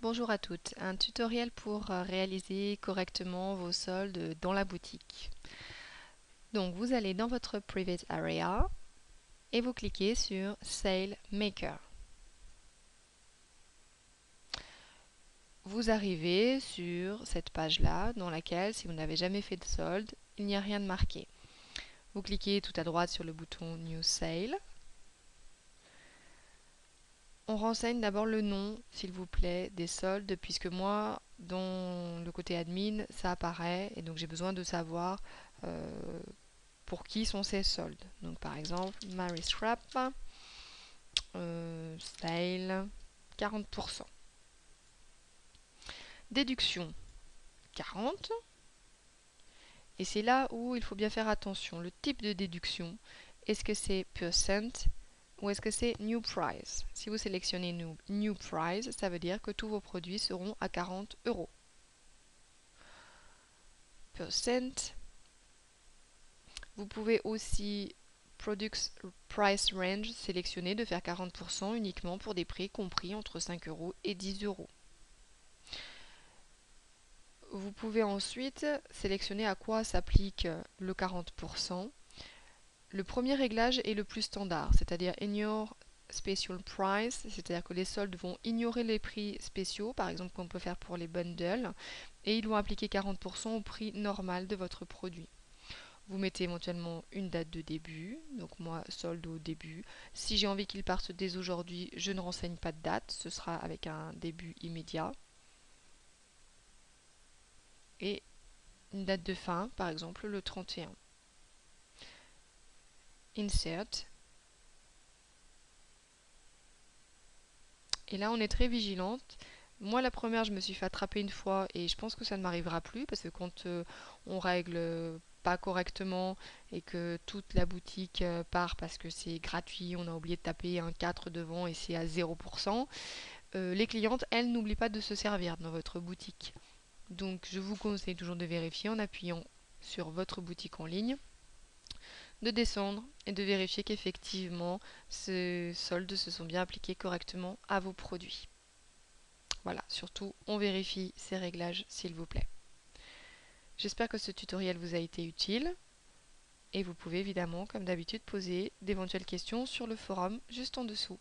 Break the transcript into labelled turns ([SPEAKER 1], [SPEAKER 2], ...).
[SPEAKER 1] Bonjour à toutes, un tutoriel pour réaliser correctement vos soldes dans la boutique. Donc vous allez dans votre Private Area et vous cliquez sur Sale Maker. Vous arrivez sur cette page-là dans laquelle, si vous n'avez jamais fait de solde, il n'y a rien de marqué. Vous cliquez tout à droite sur le bouton New Sale. On renseigne d'abord le nom, s'il vous plaît, des soldes, puisque moi, dans le côté admin, ça apparaît, et donc j'ai besoin de savoir pour qui sont ces soldes. Donc par exemple, Mary Scrap, Sale, 40%. Déduction, 40. Et c'est là où il faut bien faire attention. Le type de déduction, est-ce que c'est percent ou est-ce que c'est new price? Si vous sélectionnez new price, ça veut dire que tous vos produits seront à 40 euros. Percent. Vous pouvez aussi Products Price Range sélectionner de faire 40% uniquement pour des prix compris entre 5 euros et 10 euros. Vous pouvez ensuite sélectionner à quoi s'applique le 40%. Le premier réglage est le plus standard, c'est-à-dire Ignore Special Price, c'est-à-dire que les soldes vont ignorer les prix spéciaux, par exemple qu'on peut faire pour les bundles, et ils vont appliquer 40% au prix normal de votre produit. Vous mettez éventuellement une date de début, donc moi solde au début. Si j'ai envie qu'il parte dès aujourd'hui, je ne renseigne pas de date, ce sera avec un début immédiat. Et une date de fin, par exemple le 31. Insert. Et là on est très vigilante. Moi la première je me suis fait attraper une fois et je pense que ça ne m'arrivera plus parce que quand on règle pas correctement et que toute la boutique part parce que c'est gratuit, on a oublié de taper un 4 devant et c'est à 0%, les clientes elles n'oublient pas de se servir dans votre boutique. Donc je vous conseille toujours de vérifier en appuyant sur votre boutique en ligne, de descendre et de vérifier qu'effectivement ces soldes se sont bien appliqués correctement à vos produits. Voilà, surtout on vérifie ces réglages s'il vous plaît. J'espère que ce tutoriel vous a été utile et vous pouvez évidemment comme d'habitude poser d'éventuelles questions sur le forum juste en dessous.